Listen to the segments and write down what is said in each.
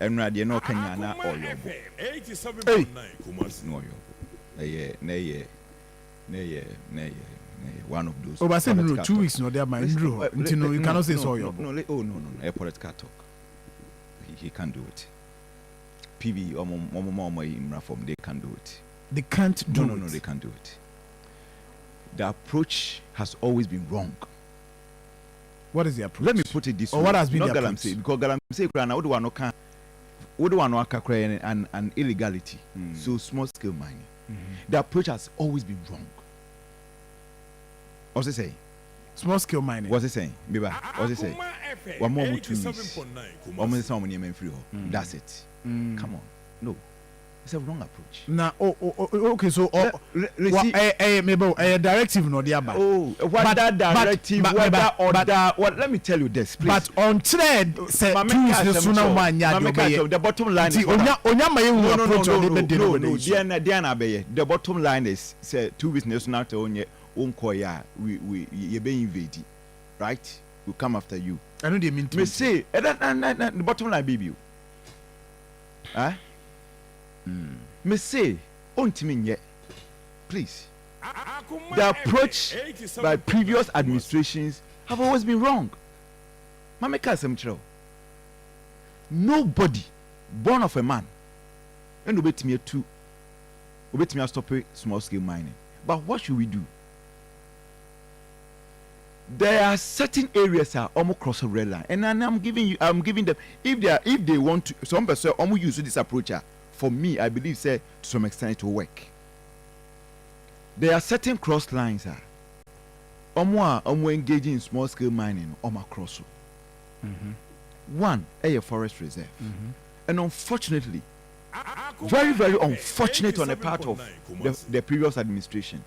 Enradi no Kanyana or your 87.9 Kumas. No, nay, one of those. Oh, but I said 2 weeks, no, they are my Andrew. You cannot say so. No, a political talk. He can't do it. PV or Mama from they can do it. They can't do it. No, they can't do it. The approach has always been wrong. What is the approach? Let me put it this way. What has been not the Galamsey, because Galamsey would want to an illegality. So small scale mining. The approach has always been wrong. What's it saying? Small scale mining. What's it saying? What's it saying? One more 2 weeks. That's it. Come on. No. It's a wrong approach. Now, okay, so maybe a directive no the about. What that directive? What? Let me tell you this, please. But on trade, say the bottom line is no. The bottom line is say 2 weeks national to onye unkoya we be invade, right? We come after you. I know they mean to say the bottom line be you. Huh? Me say, please. The approach by previous administrations have always been wrong. Nobody born of a man and obey me to stop small scale mining. But what should we do? There are certain areas that almost cross a red line, and I'm giving them if they want to. Some person almost use this approach. For me, I believe say to some extent it will work. There are certain cross lines engaging in small scale mining cross. One, a forest reserve. And unfortunately, very, very unfortunate on the part of the previous administration,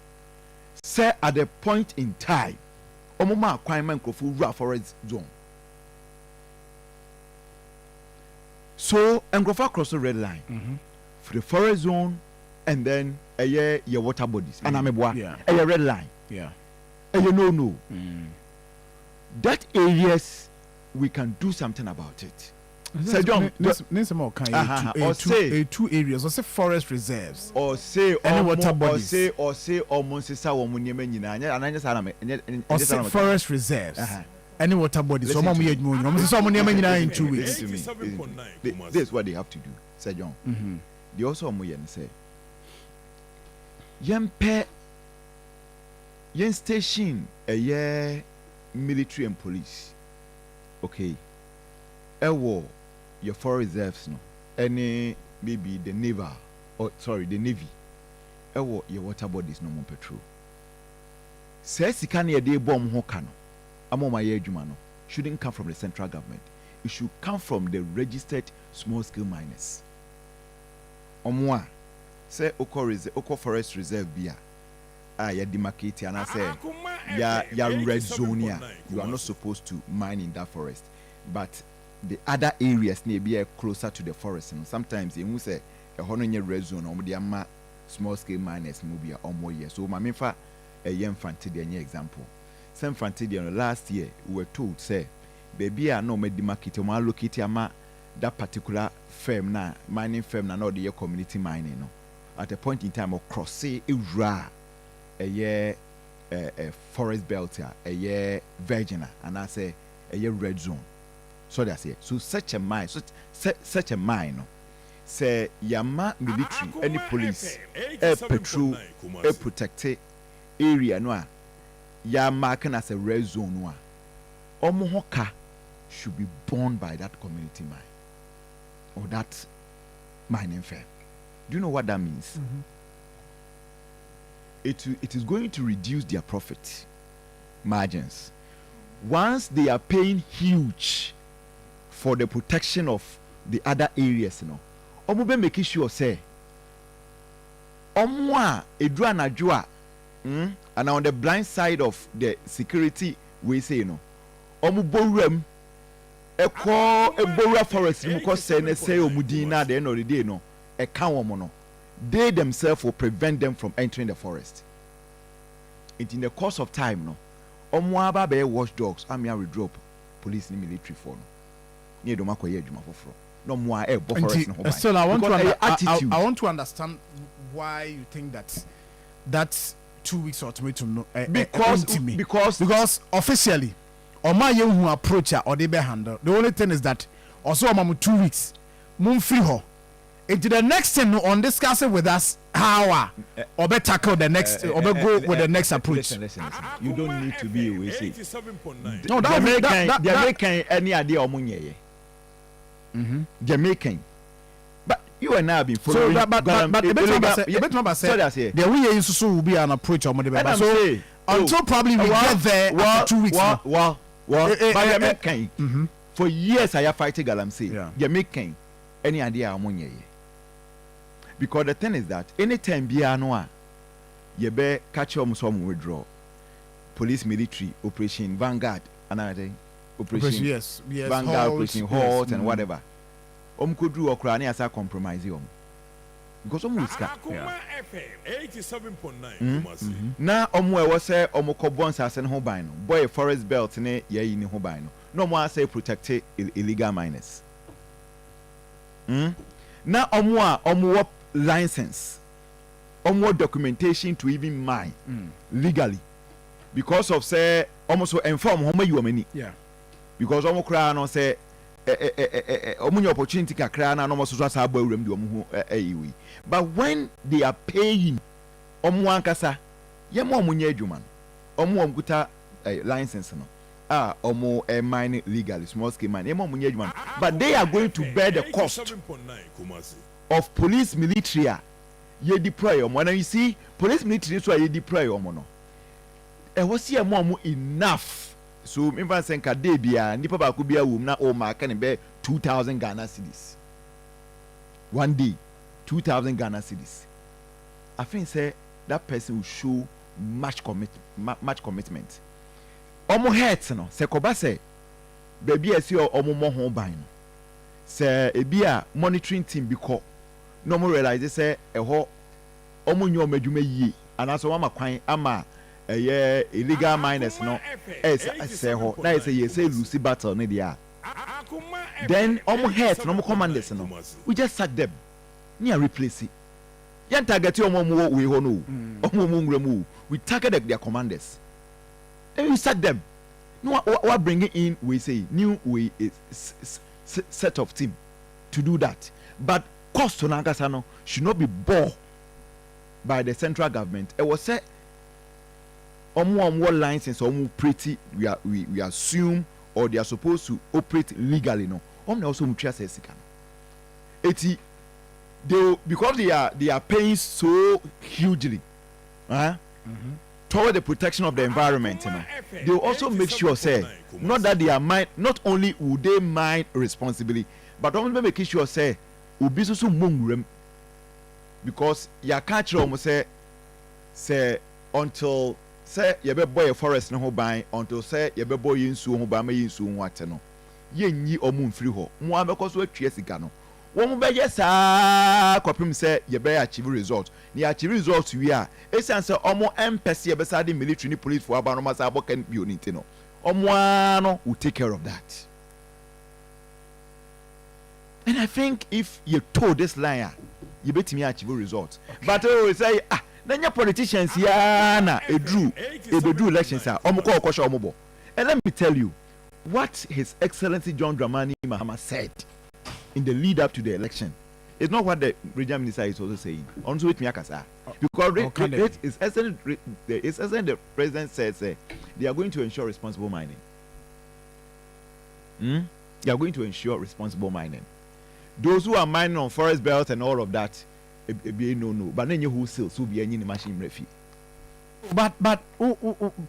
say at the point in time, acquirement of forest zone. So Ngrofa cross the red line for the forest zone, and then your water bodies. And I'm a red line. Yeah. No. That areas we can do something about it. So John, two areas, or say forest reserves, or say any water bodies, or say almost forest reserves. Any water bodies. So mom in 2 weeks. This is what they have to do, Sir John. They also say yen station a year military and police. Okay. Your forest reserves no. Any maybe the naval the navy. Your water bodies no more petrol. Says you can de bomb hokano. Shouldn't come from the central government. It should come from the registered small scale miners. Say Oko Forest Reserve Bia. Ya demarcate and I say ya red zone. You are not supposed to mine in that forest. But the other areas may be closer to the forest. And sometimes you say a honor red zone or the small scale miners movie or more years. So my mefa a young fantasy example. Some fantasy last year we were told say baby I no me demarcate ma locate ama that particular firm na mining firm na no the community mining no at a point in time of cross say a year a forest belt a year virgin and I say a year red zone. So that's it. So such a mine such a mine no say yama military any police a patrol a protected area no ya marking as a red zone one. Omohoka should be borne by that community mine or that mining firm. Do you know what that means? It is going to reduce their profit margins. Once they are paying huge for the protection of the other areas, omo be making sure say omo a edru anadwo and on the blind side of the security we say omu boruam ebora forest mu ko say omudin na the end of the day e kan omo no they themselves will prevent them from entering the forest. In the course of time omu aba be watchdogs amia we drop police ni military for no do makoye adwuma foforo no more forest no still I want to attitude. I want to understand why you think that's 2 weeks ultimatum no because officially Oma who approach or they be handle. The only thing is that also Omamu 2 weeks moon free ho. Into the next thing on discussing with us how or be tackle the next or be go with the next approach. Listen. You don't need to be we say. No, that Jamaican any idea omunye. Jamaican. But you and I have been following. So but you better say the way you so will be an approach on the so until probably we get there after 2 weeks. But Jamaican for years I have fighting Galamsey. Jamaican any idea omunye. Because the thing is that anytime biano you be catch some withdraw. Police military operation Vanguard another operation yes Vanguard operation halt and whatever. Could do or cry as a compromise because Akoma FM 87.9 now was say bonds as an hobino boy forest belt ne ye in hobino no more say protect illegal miners now license documentation to even mine legally because of say almost so inform how you many because cry no say omunye opportunity kakra na no so so asa abawuram de omu but when they are paying omu ankasa ye mo omunye adwuma omu omkuta license no omu mine legally small scale mine ye mo omunye adwuma but they are going to bear the cost of police military ye deploy omu and you see police military so ye deploy omu no was here more enough. So me van senka dey bia nipa ba ko bia wom na o ma ka ne be 2000 Ghana cedis. One day 2000 Ghana cedis. I think say that person will show much commitment. Omo hurt no se ko ba say baby esi omo mo ho ban no. Se e bia monitoring team bi ko no mo realize say e ho omo nyo madwuma yie anaso wa makwan ama illegal miners no say ho na say Lucy battle ne dia then head no commanders no we just sack them near replace it yan target omo we ho no omo ngramu we target their commanders then we sack them no what bringing in we say new way set of team to do that but cost to Nagasano no should not be bore by the central government. It was said what license pretty we assume or they are supposed to operate legally no also they because they are paying so hugely toward the protection of the environment they will also make sure say not that they are not only would they mind responsibly but also making sure say ubi so mungurem because ya catch almost say until say you be boy a forest no ho ban until say you be boy insu ho ban ma insu ho ate no ye nyi omu mfiri ho mo abekọ so atwie sika no wo mo be yesa kopim say you be achieve result ni achieve result wi a esan say omo empese ye be sa de military ni police for aba no masa abokan bi oniti no omo ano will take care of that. And I think if you told this liar you bet me achieve result but say Nanya politicians ya na edru elections are omukọ okosha omobo. And let me tell you what His Excellency John Dramani Mahama said in the lead up to the election. It's not what the regional minister is also saying. Also with me akasa. Because His Excellency the president says they are going to ensure responsible mining. They are going to ensure responsible mining. Those who are mining on forest belt and all of that no but then you who sales will be any machine refi but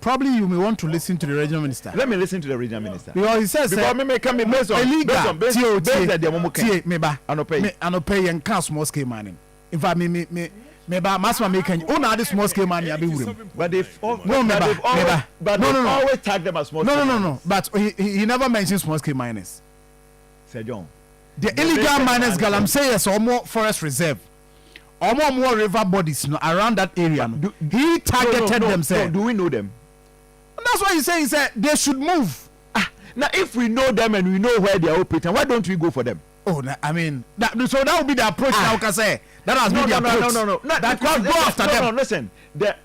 probably you may want to listen to the regional minister. Let me listen to the regional minister because he says because me come based on the momo I no pay and can small scale mining in fact me ba masma make any small scale mining abi wurim but they've always tag them as small no but he never mentioned small scale miners. Sir John, the illegal miners Galamsey is almost forest reserve more river bodies around that area. He targeted them. Say, do we know them? That's why he said they should move. Now, if we know them and we know where they are operating, why don't we go for them? Oh, I mean, so that would be the approach now, can say. That has been the approach. No. That go after them. No, listen. The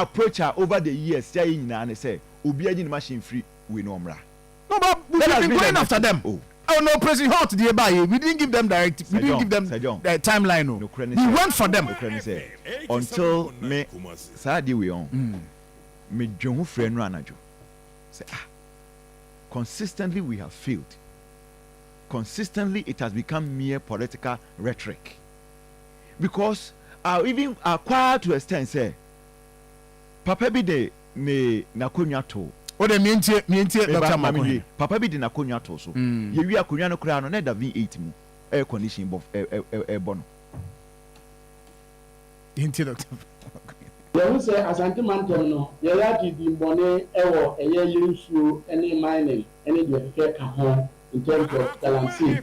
approach over the years, say, Ubi engine machine free, we know mra. No, but we've been going after them. Oh no, President Hart, we didn't give them direct. We didn't give them the timeline. No, we went for them. Until me, Saturday we on. Me John friend Ranajo. Say consistently we have failed. Consistently it has become mere political rhetoric. Because even acquired to extent say, Papa bi de me nakonya to. O de mientie Dr. Makoye. Papa bi de nakonya to so. Ye wi akonya no kra no na da V8 mu. Air condition bof bono. Mientie Dr. Yẹn sẹ Asante Mantam no yẹ yà di dimbọne ẹwọ ẹyẹ yiri nsuo ẹni mining ẹni deɛ kẹkẹ ka ho in terms of Galamsey.